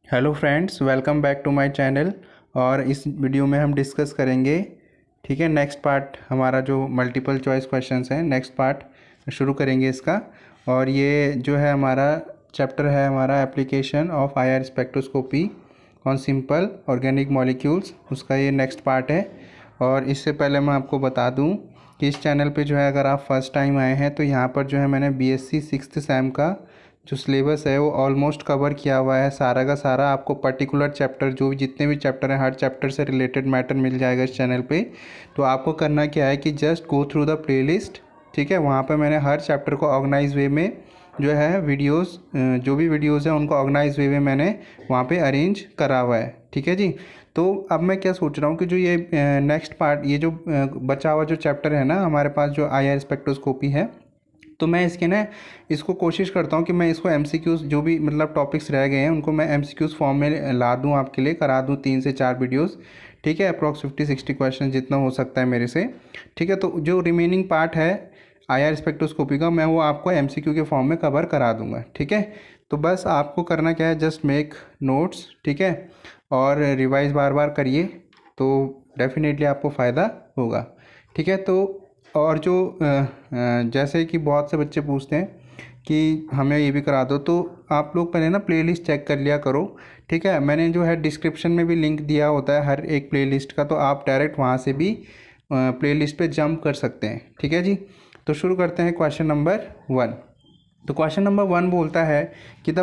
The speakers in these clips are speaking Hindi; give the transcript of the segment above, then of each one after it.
Hello friends, welcome back to my channel. और इस वीडियो में हम डिस्कस करेंगे, ठीक है, नेक्स्ट पार्ट हमारा जो मल्टीपल चॉइस क्वेश्चंस हैं, नेक्स्ट पार्ट शुरू करेंगे इसका। और ये जो है हमारा चैप्टर है हमारा application of IR spectroscopy on simple organic molecules, उसका ये नेक्स्ट पार्ट है। और इससे पहले मैं आपको बता दूं कि इस चैनल पे जो है अगर आप फर्स्ट टाइम आए हैं तो यहाँ पर जो है मैंने BSc 6th सेम का जो सिलेबस है वो ऑलमोस्ट कवर किया हुआ है सारा का सारा। आपको पर्टिकुलर चैप्टर जो भी जितने भी चैप्टर हैं हर चैप्टर से रिलेटेड मैटर मिल जाएगा इस चैनल पे। तो आपको करना क्या है कि just go through the playlist, ठीक है। वहाँ पे मैंने हर चैप्टर को ऑर्गेनाइज वे में जो है वीडियोस, जो भी वीडियोस हैं उनको ऑर्गेनाइज वे में मैंने वहाँ पे अरेंज करा हुआ है, ठीक है जी। तो अब मैं क्या सोच रहा हूँ कि जो ये नेक्स्ट पार्ट, ये जो बचा हुआ जो चैप्टर है ना हमारे पास जो IR स्पेक्ट्रोस्कोपी है, तो मैं इसके ना इसको कोशिश करता हूँ कि मैं इसको MCQs जो भी मतलब टॉपिक्स रह गए हैं उनको मैं MCQs फॉर्म में ला दूँ, आपके लिए करा दूँ 3 से 4 वीडियोस, ठीक है। अप्रॉक्स 50-60 क्वेश्चन जितना हो सकता है मेरे से, ठीक है। तो जो रिमेनिंग पार्ट है IR स्पेक्ट्रोस्कोपी का मैं वो आपको MCQ के फॉर्म में कवर करा दूँगा, ठीक है। तो बस आपको करना क्या है, जस्ट मेक नोट्स, ठीक है, और रिवाइज बार बार करिए, तो डेफिनेटली आपको फ़ायदा होगा, ठीक है। तो और जो जैसे कि बहुत से बच्चे पूछते हैं कि हमें ये भी करा दो, तो आप लोग पहले ना प्लेलिस्ट चेक कर लिया करो, ठीक है। मैंने जो है डिस्क्रिप्शन में भी लिंक दिया होता है हर एक प्लेलिस्ट का, तो आप डायरेक्ट वहाँ से भी प्लेलिस्ट पे जंप कर सकते हैं, ठीक है जी। तो शुरू करते हैं क्वेश्चन नंबर 1। तो क्वेश्चन नंबर 1 बोलता है कि the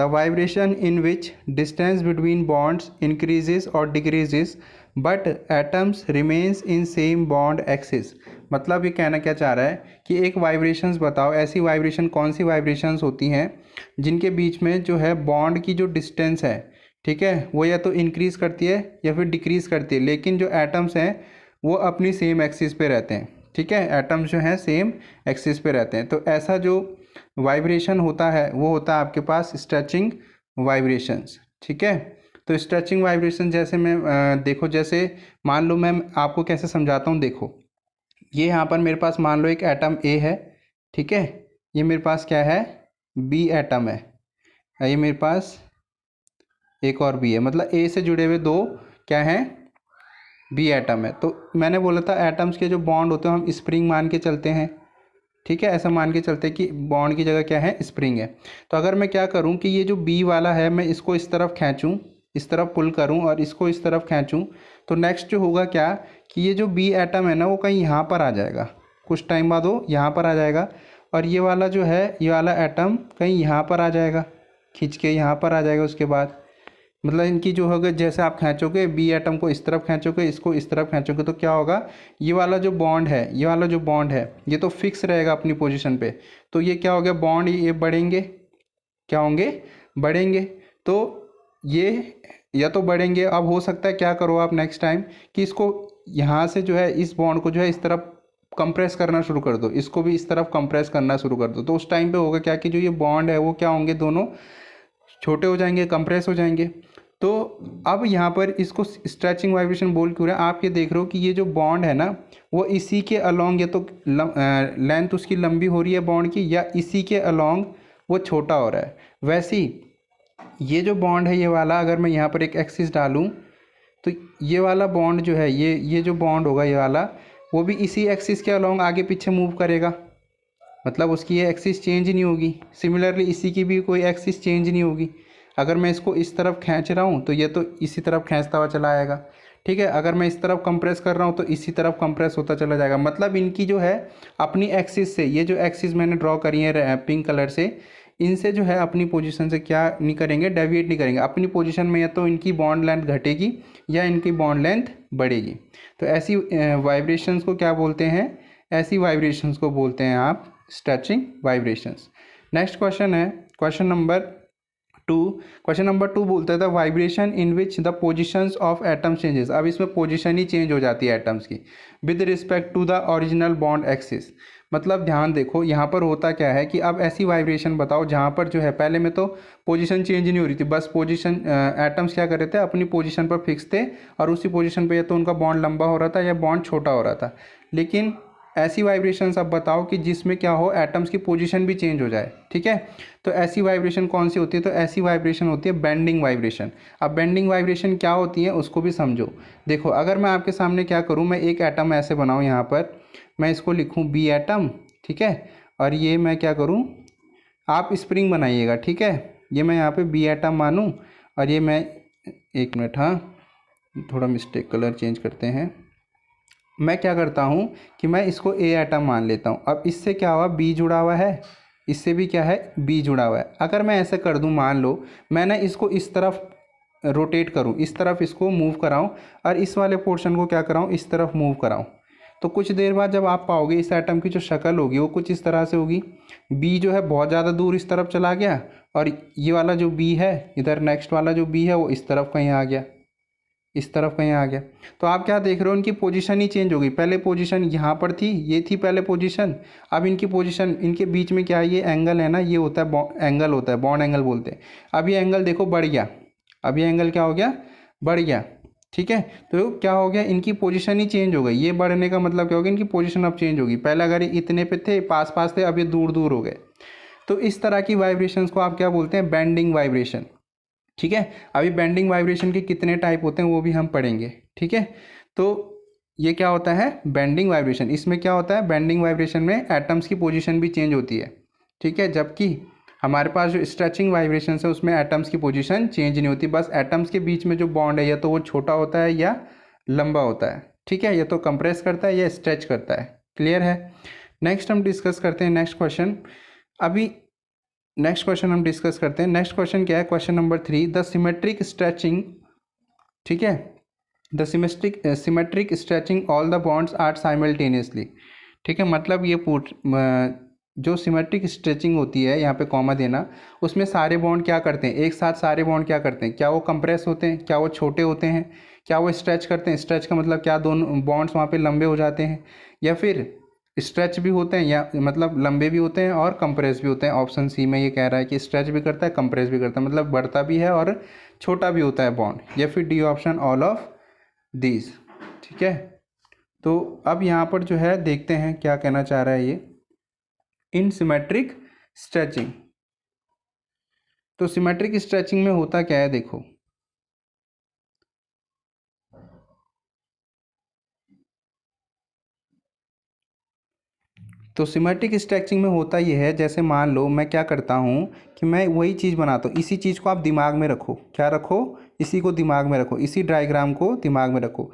vibration in which distance between bonds increases और decreases but atoms remains in same bond axis. मतलब ये कहना क्या चाह रहा है कि एक वाइब्रेशंस बताओ, ऐसी वाइब्रेशन कौन सी वाइब्रेशंस होती हैं जिनके बीच में जो है बॉन्ड की जो डिस्टेंस है, ठीक है, वो या तो इंक्रीज़ करती है या फिर डिक्रीज़ करती है, लेकिन जो एटम्स हैं वो अपनी सेम एक्सिस पे रहते हैं, ठीक है। एटम्स जो हैं सेम एक्सिस पे रहते हैं। तो ऐसा जो वाइब्रेशन होता है वो होता है आपके पास स्ट्रेचिंग वाइब्रेशंस, ठीक है। तो स्ट्रेचिंग वाइब्रेशन जैसे मैं देखो, जैसे मान लो मैं आपको कैसे समझाता हूँ, देखो ये यहाँ पर मेरे पास मान लो एक एटम A है, ठीक है। ये मेरे पास क्या है, B एटम है, ये मेरे पास एक और B है, मतलब A से जुड़े हुए दो क्या हैं, B एटम है। तो मैंने बोला था एटम्स के जो बॉन्ड होते हैं हम स्प्रिंग मान के चलते हैं, ठीक है। ऐसा मान के चलते हैं कि बॉन्ड की जगह क्या है, स्प्रिंग है। तो अगर मैं क्या करूं कि ये जो B वाला है मैं इसको इस तरफ खींचूं, इस तरफ पुल करूं और इसको इस तरफ खींचूं, तो नेक्स्ट जो होगा क्या कि ये जो B एटम है ना वो कहीं यहाँ पर आ जाएगा, कुछ टाइम बाद वो यहाँ पर आ जाएगा। और ये वाला जो है, ये वाला एटम कहीं यहाँ पर आ जाएगा, खींच के यहाँ पर आ जाएगा। उसके बाद मतलब इनकी जो होगा, जैसे आप खींचोगे B एटम को इस तरफ खींचोगे, इसको इस तरफ खींचोगे, तो क्या होगा, ये वाला जो बॉन्ड है, ये वाला जो बॉन्ड है ये तो फिक्स रहेगा अपनी पोजीशन पे। तो ये क्या हो गया, बॉन्ड ये बढ़ेंगे, क्या होंगे, बढ़ेंगे। तो ये या तो बढ़ेंगे, अब हो सकता है क्या करो आप नेक्स्ट टाइम कि इसको यहाँ से जो है इस बॉन्ड को जो है इस तरफ कंप्रेस करना शुरू कर दो, इसको भी इस तरफ कंप्रेस करना शुरू कर दो। तो उस टाइम पे होगा क्या कि जो ये बॉन्ड है वो क्या होंगे, दोनों छोटे हो जाएंगे, कंप्रेस हो जाएंगे। तो अब यहाँ पर इसको स्ट्रेचिंग वाइब्रेशन बोल क्यों रहे हैं, आप ये देख रहे हो कि ये जो बॉन्ड है ना वो इसी के अलोंग, या तो लेंथ उसकी लंबी हो रही है बॉन्ड की, या इसी के अलोंग वो छोटा हो रहा है। वैसे ही ये जो बॉन्ड है ये वाला, अगर मैं यहाँ पर एक एक्सिस डालूँ तो ये वाला बॉन्ड जो है, ये जो बॉन्ड होगा ये वाला, वो भी इसी एक्सिस के अलोंग आगे पीछे मूव करेगा, मतलब उसकी ये एक्सिस चेंज नहीं होगी। सिमिलरली इसी की भी कोई एक्सिस चेंज नहीं होगी। अगर मैं इसको इस तरफ खींच रहा हूँ तो ये तो इसी तरफ खींचता हुआ चला आएगा, ठीक है। अगर मैं इस तरफ कंप्रेस कर रहा हूँ तो इसी तरफ कंप्रेस होता चला जाएगा। मतलब इनकी जो है अपनी एक्सिस से, ये जो एक्सिस मैंने ड्रॉ करी है पिंक कलर से, इनसे जो है अपनी पोजीशन से क्या नहीं करेंगे, डेविएट नहीं करेंगे अपनी पोजीशन में। या तो इनकी बॉन्ड लेंथ घटेगी या इनकी बॉन्ड लेंथ बढ़ेगी। तो ऐसी वाइब्रेशंस को क्या बोलते हैं, ऐसी वाइब्रेशंस को बोलते हैं आप स्ट्रेचिंग वाइब्रेशंस। नेक्स्ट क्वेश्चन है क्वेश्चन नंबर 2। क्वेश्चन नंबर 2 बोलता है the vibration in which the positions of atom changes. अब इसमें पोजीशन ही चेंज हो जाती है एटम्स की with respect to the original bond axis. मतलब ध्यान देखो यहाँ पर होता क्या है कि अब ऐसी वाइब्रेशन बताओ जहाँ पर जो है पहले में तो पोजीशन चेंज नहीं हो रही थी, बस पोजीशन एटम्स क्या कर रहे थे, अपनी पोजीशन पर फिक्स थे और उसी पोजीशन पे या तो उनका बॉन्ड लंबा हो रहा था या बॉन्ड छोटा हो रहा था। लेकिन ऐसी वाइब्रेशंस अब बताओ कि जिसमें क्या हो, एटम्स की पोजीशन भी चेंज हो जाए। ठीक है, तो ऐसी वाइब्रेशन कौन सी होती है? तो ऐसी वाइब्रेशन होती है बेंडिंग वाइब्रेशन। अब बेंडिंग वाइब्रेशन क्या होती है उसको भी समझो। देखो, अगर मैं आपके सामने क्या करूँ, मैं एक एटम ऐसे बनाऊँ, यहाँ पर मैं इसको लिखूँ बी एटम। ठीक है, और ये मैं क्या करूँ, आप स्प्रिंग बनाइएगा। ठीक है, ये मैं यहाँ पे बी एटम मानूँ, और ये मैं, एक मिनट, हाँ थोड़ा मिस्टेक, कलर चेंज करते हैं। मैं क्या करता हूँ कि मैं इसको ए एटम मान लेता हूँ। अब इससे क्या हुआ, बी जुड़ा हुआ है, इससे भी क्या है, बी जुड़ा हुआ है। अगर मैं ऐसे कर दूँ, मान लो मैंने इसको इस तरफ रोटेट करूँ, इस तरफ इसको मूव कराऊँ, और इस वाले पोर्शन को क्या कराऊँ, इस तरफ मूव कराऊँ, तो कुछ देर बाद जब आप पाओगे इस एटम की जो शक्ल होगी वो कुछ इस तरह से होगी। बी जो है बहुत ज़्यादा दूर इस तरफ चला गया, और ये वाला जो बी है, इधर नेक्स्ट वाला जो बी है वो इस तरफ कहीं आ गया, इस तरफ कहीं आ गया। तो आप क्या देख रहे हो, इनकी पोजीशन ही चेंज हो गई। पहले पोजीशन यहाँ पर थी, ये थी पहले पोजीशन, अब इनकी पोजीशन, इनके बीच में क्या है, ये एंगल है ना, ये होता है एंगल, होता है बॉन्ड एंगल बोलते हैं। अब ये एंगल देखो बढ़ गया, अब ये एंगल क्या हो गया, बढ़ गया। ठीक है, तो क्या हो गया, इनकी पोजीशन ही चेंज हो गई। ये बढ़ने का मतलब क्या हो गया, इनकी पोजीशन अब चेंज होगी। पहले अगर ये इतने पे थे, पास पास थे, अब ये दूर दूर हो गए। तो इस तरह की वाइब्रेशंस को आप क्या बोलते हैं, बेंडिंग वाइब्रेशन। ठीक है, अभी बेंडिंग वाइब्रेशन के कितने टाइप होते हैं वो भी हम पढ़ेंगे। ठीक है, तो ये क्या होता है, बेंडिंग वाइब्रेशन। इसमें क्या होता है, बेंडिंग वाइब्रेशन में एटम्स की पोजीशन भी चेंज होती है। ठीक है, जबकि हमारे पास जो स्ट्रेचिंग वाइब्रेशन है उसमें एटम्स की पोजीशन चेंज नहीं होती, बस एटम्स के बीच में जो बॉन्ड है या तो वो छोटा होता है या लंबा होता है। ठीक है, या तो कंप्रेस करता है या स्ट्रेच करता है। क्लियर है? नेक्स्ट हम डिस्कस करते हैं नेक्स्ट क्वेश्चन। अभी नेक्स्ट क्वेश्चन हम डिस्कस करते हैं। नेक्स्ट क्वेश्चन क्या है, question number 3, the symmetric stretching. ठीक है, the symmetric stretching all the bonds are simultaneously. ठीक है, मतलब ये जो सिमेट्रिक स्ट्रेचिंग होती है, यहाँ पे कॉमा देना, उसमें सारे बॉन्ड क्या करते हैं, एक साथ सारे बॉन्ड क्या करते हैं, क्या वो कंप्रेस होते हैं, क्या वो छोटे होते हैं, क्या वो स्ट्रेच करते हैं। स्ट्रेच का मतलब क्या, दोनों बॉन्ड्स वहाँ पे लंबे हो जाते हैं, या फिर स्ट्रेच भी होते हैं, या मतलब लंबे भी होते हैं और कंप्रेस भी होते हैं। ऑप्शन सी में ये कह रहा है कि स्ट्रेच भी करता है, कंप्रेस भी करता है, मतलब बढ़ता भी है और छोटा भी होता है बॉन्ड, या फिर D option, all of these. ठीक है, तो अब यहाँ पर जो है देखते हैं क्या कहना चाह रहा है ये, इन सिमेट्रिक स्ट्रेचिंग। तो सिमेट्रिक स्ट्रेचिंग में होता क्या है, देखो, तो सिमेट्रिक स्ट्रेचिंग में होता ये है, जैसे मान लो मैं क्या करता हूँ कि मैं वही चीज़ बनाता हूँ, इसी चीज़ को आप दिमाग में रखो, क्या रखो, इसी को दिमाग में रखो, इसी डायग्राम को दिमाग में रखो।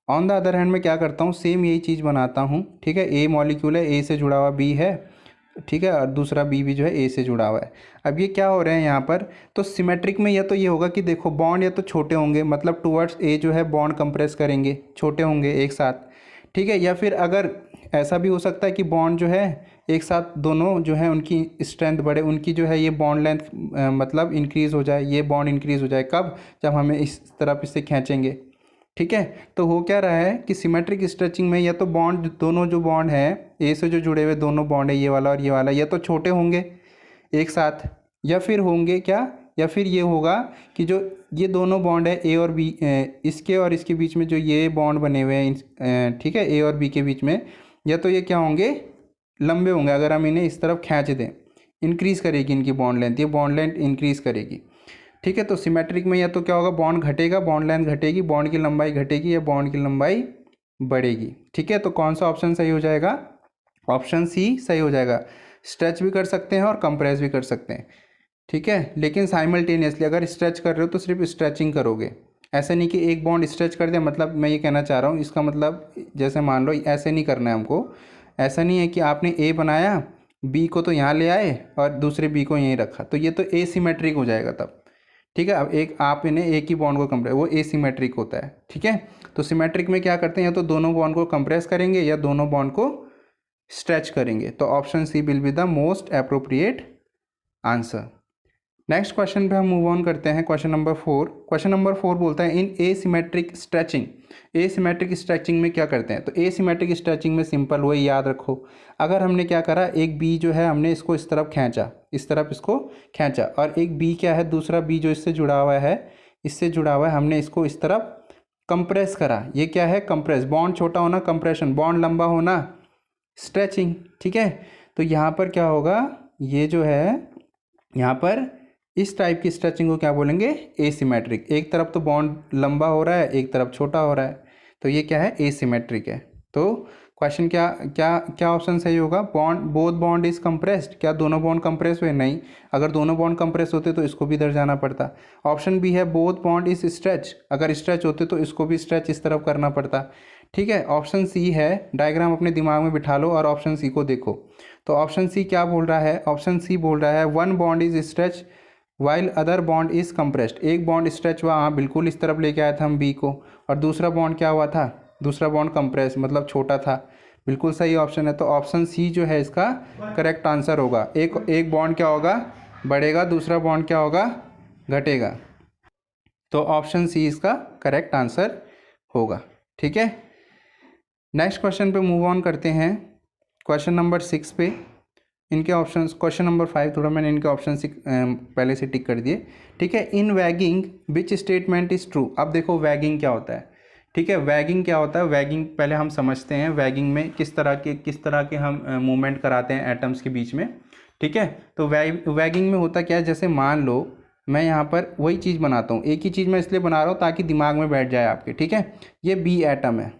ऑन द अदर हैंड मैं क्या करता हूँ, सेम यही चीज़ बनाता हूँ। ठीक है, ए मॉलिक्यूल है, ए से जुड़ा हुआ बी है। ठीक है, और दूसरा बी भी जो है ए से जुड़ा हुआ है। अब ये क्या हो रहे हैं यहाँ पर, तो सिमेट्रिक में या तो ये होगा कि देखो बॉन्ड या तो छोटे होंगे, मतलब टुवर्ड्स ए जो है बॉन्ड कंप्रेस करेंगे, छोटे होंगे एक साथ। ठीक है, या फिर अगर ऐसा भी हो सकता है कि बॉन्ड जो है एक साथ दोनों जो है उनकी स्ट्रेंथ बढ़े, उनकी जो है ये बॉन्ड लेंथ मतलब इंक्रीज़ हो जाए, ये बॉन्ड इंक्रीज़ हो जाए। कब, जब हमें इस तरफ इससे खींचेंगे। ठीक है, तो हो क्या रहा है कि सिमेट्रिक स्ट्रेचिंग में या तो बॉन्ड, दोनों जो बॉन्ड हैं ए से जो जुड़े हुए दोनों बॉन्ड है, ये वाला और ये वाला, या तो छोटे होंगे एक साथ, या फिर होंगे क्या, या फिर ये होगा कि जो ये दोनों बॉन्ड है ए और बी, इसके और इसके बीच में जो ये बॉन्ड बने हुए हैं, ठीक है, ए और बी के बीच में, या तो ये क्या होंगे, लंबे होंगे। अगर हम इन्हें इस तरफ खींच दें, इंक्रीज़ करेगी इनकी बॉन्ड लेंथ, ये बॉन्ड लेंथ इंक्रीज़ करेगी। ठीक है, तो सिमेट्रिक में या तो क्या होगा, बॉन्ड घटेगा, बॉन्ड लेंथ घटेगी, बॉन्ड की लंबाई घटेगी, या बॉन्ड की लंबाई बढ़ेगी। ठीक है, तो कौन सा ऑप्शन सही हो जाएगा, ऑप्शन सी सही हो जाएगा। स्ट्रेच भी कर सकते हैं और कंप्रेस भी कर सकते हैं। ठीक है, लेकिन साइमल्टेनियसली अगर स्ट्रेच कर रहे हो तो सिर्फ स्ट्रेचिंग करोगे, ऐसा नहीं कि एक बॉन्ड स्ट्रेच कर दिया। मतलब मैं ये कहना चाह रहा हूँ, इसका मतलब जैसे मान लो ऐसे नहीं करना है हमको। ऐसा नहीं है कि आपने ए बनाया, बी को तो यहाँ ले आए और दूसरे बी को यहीं रखा, तो ये तो एसिमेट्रिक हो जाएगा तब। ठीक है, अब एक आप इन्हें एक ही बॉन्ड को कंप्रेस, वो एसिमेट्रिक होता है। ठीक है, तो सिमेट्रिक में क्या करते हैं, या तो दोनों बॉन्ड को कंप्रेस करेंगे या दोनों बॉन्ड को स्ट्रेच करेंगे। तो option C will be the most appropriate answer. Next question पे हम मूव ऑन करते हैं, क्वेश्चन नंबर 4। क्वेश्चन नंबर 4 बोलता है इन एसिमेट्रिक स्ट्रेचिंग। एसिमेट्रिक स्ट्रेचिंग में क्या करते हैं, तो एसिमेट्रिक स्ट्रेचिंग में सिंपल, वही याद रखो। अगर हमने क्या करा, एक बी जो है हमने इसको इस तरफ खींचा, इस तरफ इसको खींचा, और एक बी क्या है, दूसरा बी जो इससे जुड़ा हुआ है, इससे जुड़ा हुआ है, हमने इसको इस तरफ कंप्रेस करा। ये क्या है, कंप्रेस, बॉन्ड छोटा होना, कंप्रेशन, बॉन्ड लंबा होना। स्ट्रेचिंग। ठीक है, तो यहाँ पर क्या होगा, ये जो है यहाँ पर इस टाइप की स्ट्रेचिंग को क्या बोलेंगे, एसिमेट्रिक। एक तरफ तो बॉन्ड लंबा हो रहा है, एक तरफ छोटा हो रहा है, तो ये क्या है, एसिमेट्रिक है। तो क्वेश्चन क्या क्या क्या ऑप्शन सही होगा, bond both bond is compressed, क्या दोनों बॉन्ड कंप्रेस हुए, नहीं। अगर दोनों बॉन्ड कंप्रेस होते तो इसको भी इधर जाना पड़ता। ऑप्शन बी है बोथ बॉन्ड इज स्ट्रेच, अगर स्ट्रेच होते तो इसको भी स्ट्रेच इस तरफ करना पड़ता। ठीक है, ऑप्शन सी है, डायग्राम अपने दिमाग में बिठा लो और ऑप्शन सी को देखो। तो ऑप्शन सी क्या बोल रहा है, ऑप्शन सी बोल रहा है one bond is stretch while other bond is compressed. एक बॉन्ड स्ट्रेच हुआ, हाँ बिल्कुल इस तरफ लेके आया था हम बी को, और दूसरा बॉन्ड क्या हुआ था, दूसरा बॉन्ड कंप्रेस मतलब छोटा था। बिल्कुल सही ऑप्शन है, तो ऑप्शन सी जो है इसका करेक्ट आंसर होगा। एक बॉन्ड क्या होगा, बढ़ेगा, दूसरा बॉन्ड क्या होगा, घटेगा। तो ऑप्शन सी इसका करेक्ट आंसर होगा। ठीक है, नेक्स्ट क्वेश्चन पे मूव ऑन करते हैं, क्वेश्चन नंबर 6 पे। इनके ऑप्शंस, क्वेश्चन नंबर 5 थोड़ा मैंने इनके ऑप्शन पहले से टिक कर दिए। ठीक है, in wagging which statement is true. अब देखो वैगिंग क्या होता है। ठीक है, वैगिंग क्या होता है, वैगिंग पहले हम समझते हैं, वैगिंग में किस तरह के हम मूवमेंट कराते हैं एटम्स के बीच में। ठीक है, तो वैगिंग में होता क्या है, जैसे मान लो मैं यहाँ पर वही चीज़ बनाता हूँ, एक ही चीज़ मैं इसलिए बना रहा हूँ ताकि दिमाग में बैठ जाए आपके। ठीक है, ये बी एटम है,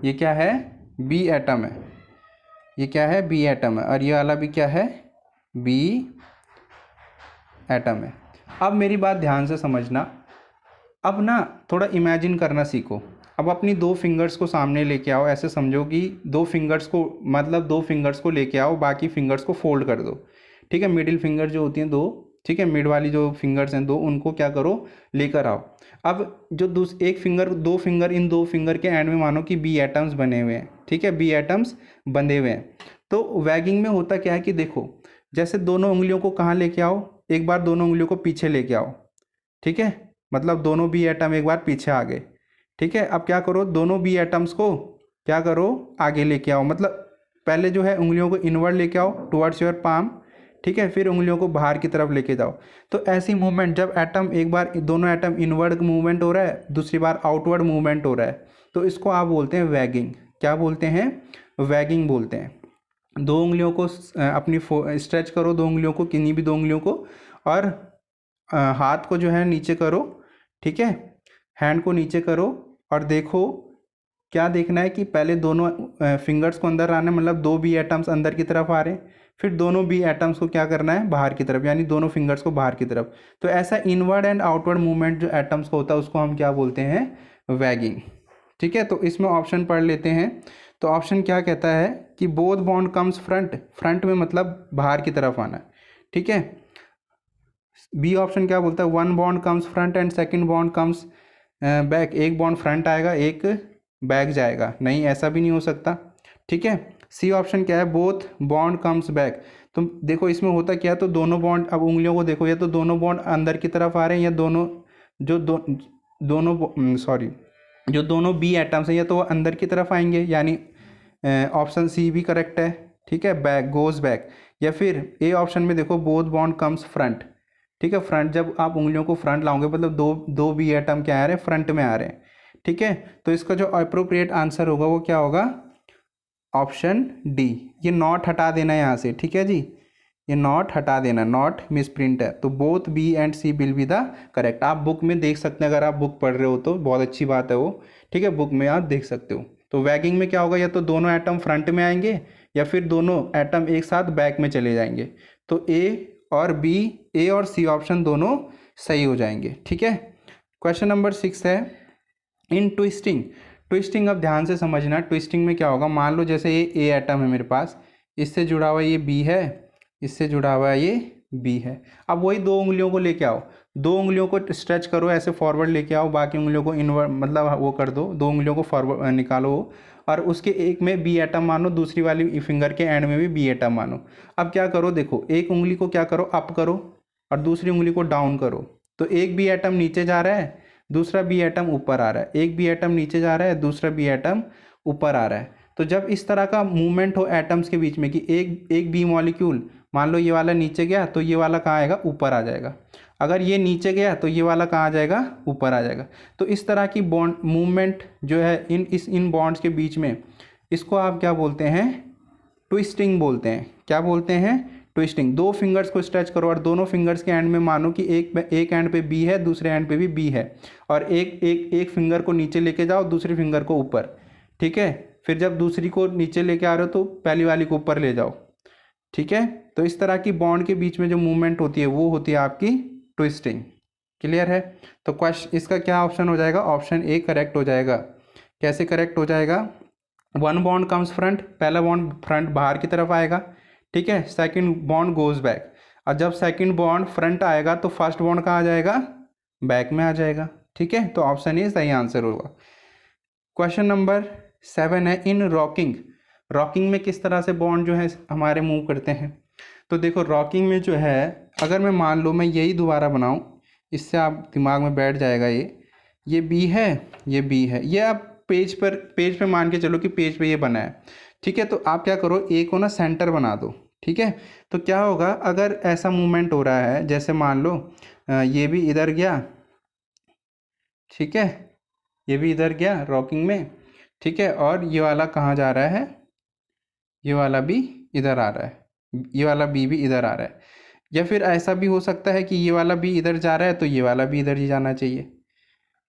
ये क्या है, बी एटम है, ये क्या है, बी एटम है, और ये वाला भी क्या है, बी एटम है। अब मेरी बात ध्यान से समझना, अब ना थोड़ा इमेजिन करना सीखो। अब अपनी दो फिंगर्स को सामने लेके आओ, ऐसे समझो कि दो फिंगर्स को लेके आओ, बाकी फिंगर्स को फोल्ड कर दो। ठीक है, मिडिल फिंगर जो होती हैं दो, ठीक है, मिड वाली जो फिंगर्स हैं दो, उनको क्या करो, लेकर आओ। अब जो दो फिंगर इन दो फिंगर के एंड में मानो कि बी एटम्स बने हुए हैं। ठीक है, बी एटम्स बंधे हुए हैं। तो वैगिंग में होता क्या है कि देखो, जैसे दोनों उंगलियों को कहाँ लेके आओ, एक बार दोनों उंगलियों को पीछे लेके आओ। ठीक है, मतलब दोनों बी एटम एक बार पीछे आ गए। ठीक है, अब क्या करो, दोनों बी एटम्स को क्या करो, आगे लेके आओ। मतलब पहले जो है उंगलियों को इनवर्ड लेके आओ टुवर्ड्स योर पाम। ठीक है, फिर उंगलियों को बाहर की तरफ लेके जाओ। तो ऐसी मूवमेंट, जब एटम एक बार दोनों एटम इनवर्ड मूवमेंट हो रहा है, दूसरी बार आउटवर्ड मूवमेंट हो रहा है, तो इसको आप बोलते हैं वैगिंग। क्या बोलते हैं, वैगिंग बोलते हैं। दो उंगलियों को अपनी स्ट्रेच करो, दो उंगलियों को, किन्हीं भी दो उंगलियों को, और हाथ को जो है नीचे करो। ठीक है, हैंड को नीचे करो और देखो क्या देखना है कि पहले दोनों फिंगर्स को अंदर आना है, मतलब दो बी एटम्स अंदर की तरफ आ रहे हैं, फिर दोनों बी एटम्स को क्या करना है, बाहर की तरफ, यानी दोनों फिंगर्स को बाहर की तरफ। तो ऐसा इनवर्ड एंड आउटवर्ड मूवमेंट जो एटम्स को होता है उसको हम क्या बोलते हैं, वैगिंग। ठीक है, तो इसमें ऑप्शन पढ़ लेते हैं। तो ऑप्शन क्या कहता है कि both bond comes front, front में मतलब बाहर की तरफ आना। ठीक है, बी ऑप्शन क्या बोलता है, one bond comes front end second bond comes back, एक बॉन्ड फ्रंट आएगा एक बैक जाएगा, नहीं ऐसा भी नहीं हो सकता। ठीक है, सी ऑप्शन क्या है, बोथ बॉन्ड कम्स बैक। तो देखो इसमें होता क्या है, तो दोनों बॉन्ड, अब उंगलियों को देखो, या तो दोनों बॉन्ड अंदर की तरफ आ रहे हैं, या दोनों जो जो दोनों बी एटम्स हैं या तो वो अंदर की तरफ आएंगे, यानी ऑप्शन सी भी करेक्ट है। ठीक है, बैक गोज बैक। या फिर ए ऑप्शन में देखो, बोथ बॉन्ड कम्स फ्रंट। ठीक है, फ्रंट, जब आप उंगलियों को फ्रंट लाओगे मतलब दो बी एटम क्या आ रहे हैं, फ्रंट में आ रहे हैं। ठीक है, तो इसका जो अप्रोप्रिएट आंसर होगा वो क्या होगा, ऑप्शन डी। ये नॉट हटा देना है यहाँ से। ठीक है जी, ये नॉट हटा देना, नॉट मिसप्रिंट है, तो both B and C will be the correct. आप बुक में देख सकते हैं, अगर आप बुक पढ़ रहे हो तो बहुत अच्छी बात है वो। ठीक है, बुक में आप देख सकते हो। तो वैगिंग में क्या होगा, या तो दोनों एटम फ्रंट में आएंगे या फिर दोनों एटम एक साथ बैक में चले जाएंगे। तो ए और सी ऑप्शन दोनों सही हो जाएंगे। ठीक है, क्वेश्चन नंबर 6 है, इन ट्विस्टिंग। ट्विस्टिंग अब ध्यान से समझना, ट्विस्टिंग में क्या होगा, मान लो जैसे ये ए एटम है मेरे पास, इससे जुड़ा हुआ ये बी है, इससे जुड़ा हुआ ये बी है। अब वही दो उंगलियों को लेके आओ, दो उंगलियों को स्ट्रेच करो, ऐसे फॉरवर्ड लेके आओ, बाकी उंगलियों को इनवर्ड मतलब वो कर दो, दो उंगलियों को फॉरवर्ड निकालो, और उसके एक में बी एटम मानो, दूसरी वाली फिंगर के एंड में भी बी एटम मानो। अब क्या करो, देखो एक उंगली को क्या करो, अप करो, और दूसरी उंगली को डाउन करो। तो एक बी एटम नीचे जा रहा है, दूसरा बी एटम ऊपर आ रहा है, एक बी एटम नीचे जा रहा है, दूसरा बी एटम ऊपर आ रहा है। तो जब इस तरह का मूवमेंट हो एटम्स के बीच में कि एक बी मॉलिक्यूल, मान लो ये वाला नीचे गया तो ये वाला कहाँ आएगा, ऊपर आ जाएगा। अगर ये नीचे गया तो ये वाला कहाँ आ जाएगा, ऊपर आ जाएगा। तो इस तरह की बॉन्ड मूवमेंट जो है इन बॉन्ड्स के बीच में इसको आप क्या बोलते हैं, ट्विस्टिंग बोलते हैं। क्या बोलते हैं, ट्विस्टिंग। दो फिंगर्स को स्ट्रेच करो और दोनों फिंगर्स के एंड में मानो कि एक एंड पे बी है, दूसरे एंड पे भी बी है, और एक फिंगर को नीचे लेके जाओ, दूसरी फिंगर को ऊपर, ठीक है। फिर जब दूसरी को नीचे लेके आ रहे हो तो पहली वाली को ऊपर ले जाओ, ठीक है। तो इस तरह की बॉन्ड के बीच में जो मूवमेंट होती है वो होती है आपकी ट्विस्टिंग। क्लियर है। तो क्वेश्चन इसका क्या ऑप्शन हो जाएगा, ऑप्शन ए करेक्ट हो जाएगा। कैसे करेक्ट हो जाएगा, वन बॉन्ड कम्स फ्रंट, पहला बॉन्ड फ्रंट बाहर की तरफ आएगा, ठीक है। सेकंड बॉन्ड गोज बैक, और जब सेकंड बॉन्ड फ्रंट आएगा तो फर्स्ट बॉन्ड कहाँ आ जाएगा, बैक में आ जाएगा, ठीक है। तो ऑप्शन ए सही आंसर होगा। क्वेश्चन नंबर 7 है, इन रॉकिंग, रॉकिंग में किस तरह से बॉन्ड जो है हमारे मूव करते हैं। तो देखो रॉकिंग में जो है, अगर मैं मान लो मैं यही दोबारा बनाऊं, इससे आप दिमाग में बैठ जाएगा, ये बी है, ये बी है, ये आप पेज पे मान के चलो कि पेज पे ये बना है, ठीक है। तो आप क्या करो, ए को ना सेंटर बना दो, ठीक है। तो क्या होगा, अगर ऐसा मूवमेंट हो रहा है, जैसे मान लो ये भी इधर गया, ठीक है, ये भी इधर गया रॉकिंग में, ठीक है, और ये वाला कहाँ जा रहा है, ये वाला भी इधर आ रहा है, ये वाला बी भी इधर आ रहा है। या फिर ऐसा भी हो सकता है कि ये वाला बी इधर जा रहा है तो ये वाला भी इधर ही जाना चाहिए।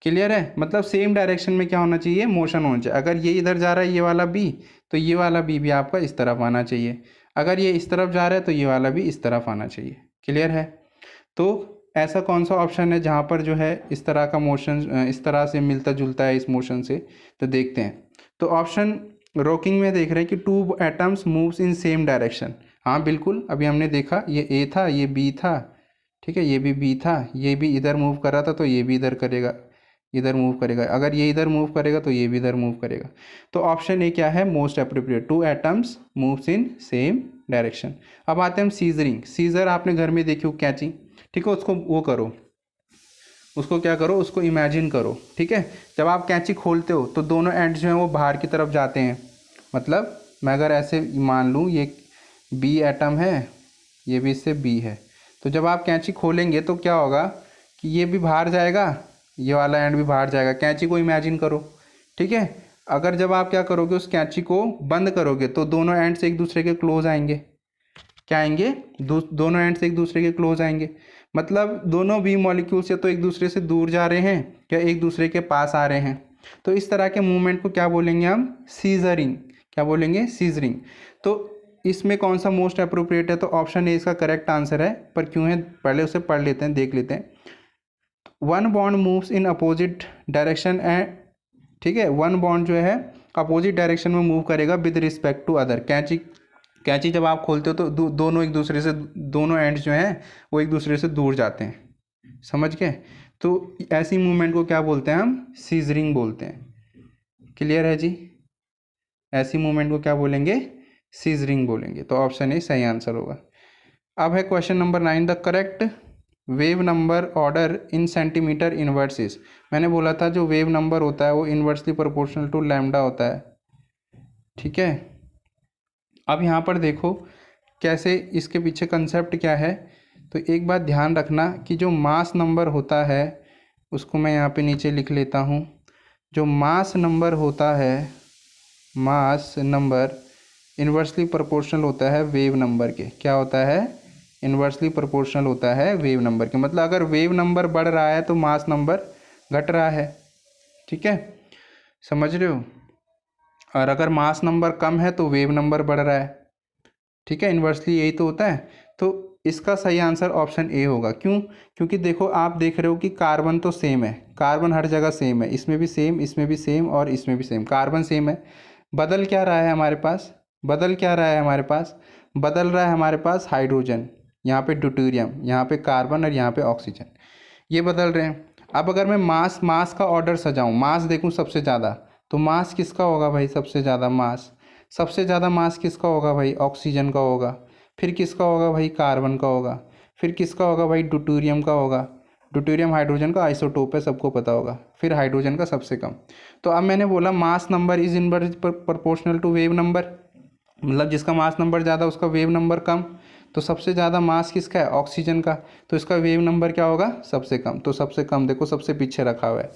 क्लियर है, मतलब सेम डायरेक्शन में क्या होना चाहिए, मोशन होना चाहिए। अगर ये इधर जा रहा है ये वाला बी, तो ये वाला बी भी आपका इस तरफ आना चाहिए। अगर ये इस तरफ जा रहा है तो ये वाला भी इस तरफ आना चाहिए। क्लियर है। तो ऐसा कौन सा ऑप्शन है जहाँ पर जो है इस तरह का मोशन इस तरह से मिलता जुलता है इस मोशन से, तो देखते हैं। तो ऑप्शन रॉकिंग में देख रहे हैं कि two atoms moves in same direction. हाँ बिल्कुल, अभी हमने देखा ये ए था, ये बी था, ठीक है, ये भी बी था, ये भी इधर मूव कर रहा था तो ये भी इधर करेगा, इधर मूव करेगा। अगर ये इधर मूव करेगा तो ये भी इधर मूव करेगा। तो ऑप्शन ए क्या है, most appropriate, two atoms moves in same direction. अब आते हैं हम सीजरिंग। सीजर आपने घर में देखी हो, कैंची, ठीक है, उसको वो करो, उसको क्या करो, उसको इमेजिन करो, ठीक है। जब आप कैंची खोलते हो तो दोनों एंड जो हैं वो बाहर की तरफ जाते हैं। मतलब मैं अगर ऐसे मान लूँ ये बी एटम है, ये भी इससे बी है, तो जब आप कैंची खोलेंगे तो क्या होगा कि ये भी बाहर जाएगा, ये वाला एंड भी बाहर जाएगा। कैंची को इमेजिन करो, ठीक है। अगर जब आप क्या करोगे, उस कैंची को बंद करोगे तो दोनों एंड से एक दूसरे के क्लोज आएंगे। क्या आएंगे, दोनों एंड से एक दूसरे के क्लोज आएंगे। मतलब दोनों बी मॉलिक्यूल्स या तो एक दूसरे से दूर जा रहे हैं या एक दूसरे के पास आ रहे हैं। तो इस तरह के मूवमेंट को क्या बोलेंगे हम, सीजरिंग। क्या बोलेंगे, सीजरिंग। तो इसमें कौन सा मोस्ट अप्रोप्रिएट है, तो ऑप्शन ए इसका करेक्ट आंसर है। पर क्यों है, पहले उसे पढ़ लेते हैं, देख लेते हैं। One bond moves in opposite direction and, ठीक है, वन बॉन्ड जो है अपोजिट डायरेक्शन में मूव करेगा विद रिस्पेक्ट टू अदर। कैंची जब आप खोलते हो तो दोनों एक दूसरे से, दोनों एंड्स जो हैं वो एक दूसरे से दूर जाते हैं, समझ गए। तो ऐसी मूवमेंट को क्या बोलते हैं हम, सीजरिंग बोलते हैं। क्लियर है जी, ऐसी मूवमेंट को क्या बोलेंगे, सीजरिंग बोलेंगे। तो ऑप्शन ए सही आंसर होगा। अब है question number 9, the correct wave number order in centimetre inverses. मैंने बोला था जो वेव नंबर होता है वो इनवर्सली प्रोपोर्शनल टू लैम्डा होता है, ठीक है। अब यहाँ पर देखो कैसे, इसके पीछे कंसेप्ट क्या है। तो एक बात ध्यान रखना कि जो मास नंबर होता है उसको मैं यहाँ पे नीचे लिख लेता हूँ। जो मास नंबर होता है, मास नंबर इन्वर्सली प्रोपोर्शनल होता है वेव नंबर के। क्या होता है, इन्वर्सली प्रोपोर्शनल होता है वेव नंबर के। मतलब अगर वेव नंबर बढ़ रहा है तो मास नंबर घट रहा है, ठीक है, समझ रहे हो। और अगर मास नंबर कम है तो वेव नंबर बढ़ रहा है, ठीक है, इन्वर्सली यही तो होता है। तो इसका सही आंसर ऑप्शन ए होगा। क्यों, क्योंकि देखो आप देख रहे हो कि कार्बन तो सेम है, कार्बन हर जगह सेम है, इसमें भी सेम, इसमें भी सेम और इसमें भी सेम, कार्बन सेम है। बदल क्या रहा है हमारे पास, बदल क्या रहा है हमारे पास, बदल रहा है हमारे पास हाइड्रोजन, यहाँ पे ड्यूटेरियम, यहाँ पे कार्बन और यहाँ पे ऑक्सीजन, ये बदल रहे हैं। अब अगर मैं मास का ऑर्डर सजाऊं, मास देखूं सबसे ज़्यादा, तो मास किसका होगा भाई, सबसे ज़्यादा मास किसका होगा भाई, ऑक्सीजन का होगा। फिर किसका होगा भाई, कार्बन का होगा। फिर किसका होगा भाई, ड्यूटेरियम का होगा। ड्यूटेरियम हाइड्रोजन का आइसोटोप है, सबको पता होगा। फिर हाइड्रोजन का सबसे कम। तो अब मैंने बोला mass number is inverse proportional to wave number, मतलब जिसका मास नंबर ज़्यादा उसका वेव नंबर कम। तो सबसे ज़्यादा मास किसका है, ऑक्सीजन का, तो इसका वेव नंबर क्या होगा, सबसे कम। तो सबसे कम देखो सबसे पीछे रखा हुआ है,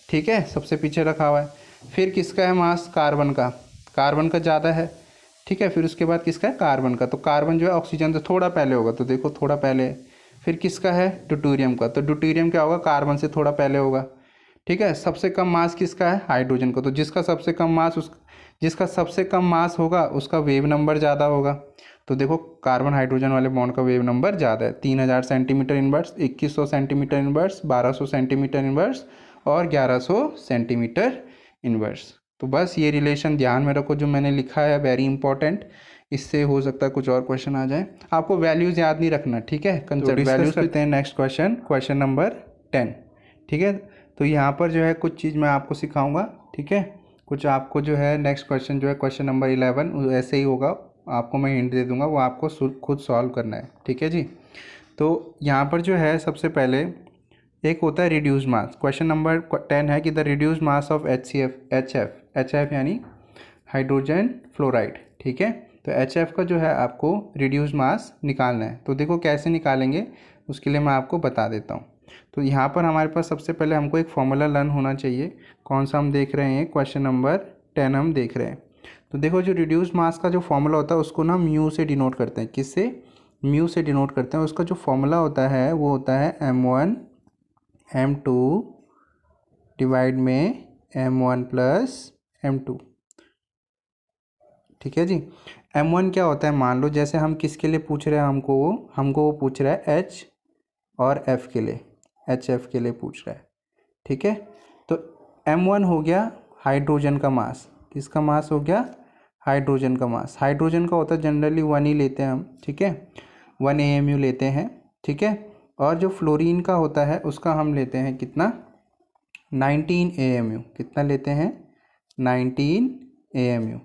ठीक है, सबसे पीछे रखा हुआ है। फिर किसका है मास, कार्बन का, कार्बन का ज़्यादा है, ठीक है। फिर उसके बाद किसका है, कार्बन का। तो कार्बन जो है ऑक्सीजन से थोड़ा पहले होगा, तो देखो थोड़ा पहले। फिर किसका है, ड्यूटेरियम का। तो ड्यूटेरियम क्या होगा, कार्बन से थोड़ा पहले होगा, ठीक है। सबसे कम मास किसका है, हाइड्रोजन का। तो जिसका सबसे कम मास जिसका सबसे कम मास होगा उसका वेव नंबर ज़्यादा होगा। तो देखो कार्बन हाइड्रोजन वाले बॉन्ड का वेव नंबर ज़्यादा है, 3000 centimetre inverse, 2100 centimetre inverse, 1200 centimetre inverse और 1100 सेंटीमीटर इनवर्स। तो बस ये रिलेशन ध्यान में रखो जो मैंने लिखा है, वेरी इंपॉर्टेंट। इससे हो सकता है कुछ और क्वेश्चन आ जाए। आपको वैल्यूज़ याद नहीं रखना, ठीक है। कंसेप्ट वैल्यूज करते हैं। नेक्स्ट क्वेश्चन, क्वेश्चन नंबर 10, ठीक है। तो यहाँ पर जो है कुछ चीज़ मैं आपको सिखाऊंगा, ठीक है। कुछ आपको जो है नेक्स्ट क्वेश्चन जो है क्वेश्चन नंबर 11 ऐसे ही होगा, आपको मैं हिंट दे दूंगा, वो आपको खुद सॉल्व करना है, ठीक है जी। तो यहाँ पर जो है सबसे पहले एक होता है रिड्यूस मास। क्वेश्चन नंबर 10 है कि the reduce mass of H F यानी हाइड्रोजन फ्लोराइड, ठीक है। तो एच एफ का जो है आपको रिड्यूस मास निकालना है। तो देखो कैसे निकालेंगे, उसके लिए मैं आपको बता देता हूँ। तो यहाँ पर हमारे पास सबसे पहले हमको एक फॉर्मूला लर्न होना चाहिए। कौन सा हम देख रहे हैं, क्वेश्चन नंबर 10 हम देख रहे हैं। तो देखो जो रिड्यूस मास का जो फॉर्मूला होता है उसको ना म्यू से डिनोट करते हैं। किससे, म्यू से डिनोट करते हैं। उसका जो फॉर्मूला होता है वो होता है m1 m2 डिवाइड में m1 प्लस m2, ठीक है जी। m1 क्या होता है, मान लो जैसे हम किसके लिए पूछ रहे हैं, हमको वो पूछ रहा है h और f के लिए, HF के लिए पूछ रहा है, ठीक है। तो m1 हो गया हाइड्रोजन का मास। किसका मास हो गया, हाइड्रोजन का मास। हाइड्रोजन का होता है जनरली 1 ही लेते हैं हम, ठीक है, 1 AMU लेते हैं, ठीक है। और जो फ्लोरीन का होता है उसका हम लेते हैं कितना, 19 AMU। कितना लेते हैं, 19 AMU।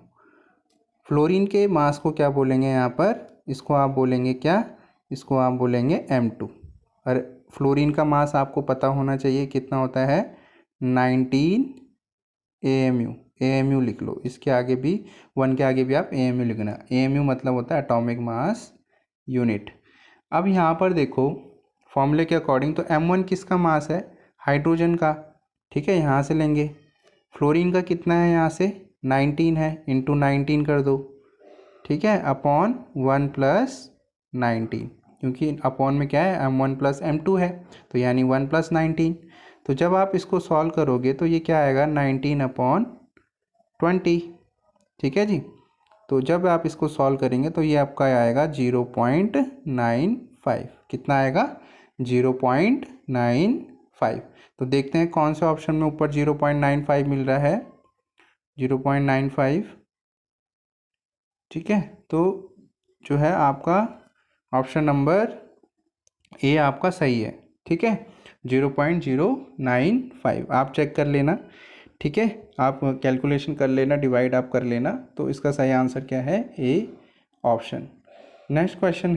फ्लोरीन के मास को क्या बोलेंगे यहाँ पर, इसको आप बोलेंगे क्या, इसको आप बोलेंगे m2। और फ्लोरीन का मास आपको पता होना चाहिए कितना होता है, 19 AMU। AMU लिख लो, इसके आगे भी 1 के आगे भी आप AMU लिखना। AMU मतलब होता है एटॉमिक मास यूनिट। अब यहाँ पर देखो फॉर्मूले के अकॉर्डिंग, तो m1 किसका मास है, हाइड्रोजन का, ठीक है, यहाँ से लेंगे। फ्लोरीन का कितना है, यहाँ से 19 है, इंटू 19 कर दो, ठीक है, अपॉन 1 प्लस 19, क्योंकि अपॉन में क्या है, m1 प्लस m2 है, तो यानी 1 प्लस 19। तो जब आप इसको सॉल्व करोगे तो ये क्या आएगा, 19 अपॉन 20, ठीक है जी। तो जब आप इसको सॉल्व करेंगे तो ये आपका आएगा 0.95। कितना आएगा, 0.95। तो देखते हैं कौन से ऑप्शन में ऊपर 0.95 मिल रहा है, 0.95, ठीक है। तो जो है आपका ऑप्शन नंबर ए आपका सही है, ठीक है, 0.095 आप चेक कर लेना, ठीक है। आप कैलकुलेशन कर लेना, डिवाइड आप कर लेना। तो इसका सही आंसर क्या है, ए ऑप्शन। नेक्स्ट क्वेश्चन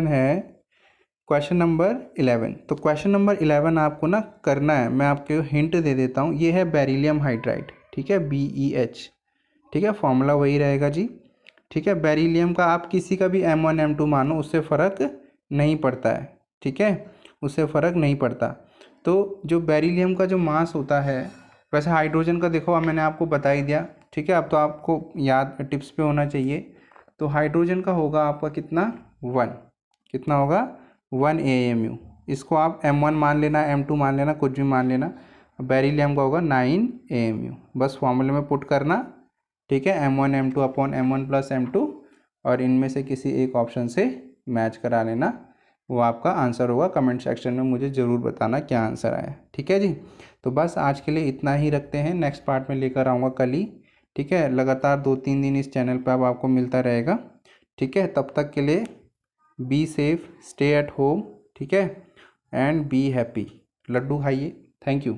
है क्वेश्चन नंबर 11। तो क्वेश्चन नंबर 11 आपको ना करना है, मैं आपको हिंट दे देता हूँ। ये है बेरिलियम हाइड्राइड, ठीक है, BeH, ठीक है, फॉर्मूला वही रहेगा जी, ठीक है। बेरिलियम का आप किसी का भी m1 m2 मानो, उससे फ़र्क नहीं पड़ता है, ठीक है, उससे फ़र्क नहीं पड़ता। तो जो बेरिलियम का जो मास होता है, वैसे हाइड्रोजन का देखो अब मैंने आपको बता ही दिया, ठीक है। अब तो आपको याद टिप्स पे होना चाहिए। तो हाइड्रोजन का होगा आपका कितना, 1। कितना होगा, 1 AMU। इसको आप m1 मान लेना, m2 मान लेना, कुछ भी मान लेना। बेरिलियम का होगा 9 AMU। बस फॉर्मूले में पुट करना, ठीक है, m1 m2 upon m1 plus m2, और इनमें से किसी एक ऑप्शन से मैच करा लेना, वो आपका आंसर होगा। कमेंट सेक्शन में मुझे ज़रूर बताना क्या आंसर आया, ठीक है जी। तो बस आज के लिए इतना ही रखते हैं, नेक्स्ट पार्ट में लेकर आऊँगा कल ही, ठीक है। लगातार 2-3 दिन इस चैनल पर अब आपको मिलता रहेगा, ठीक है। तब तक के लिए be safe, stay at home, ठीक है, एंड बी हैप्पी। लड्डू खाइए, थैंक यू।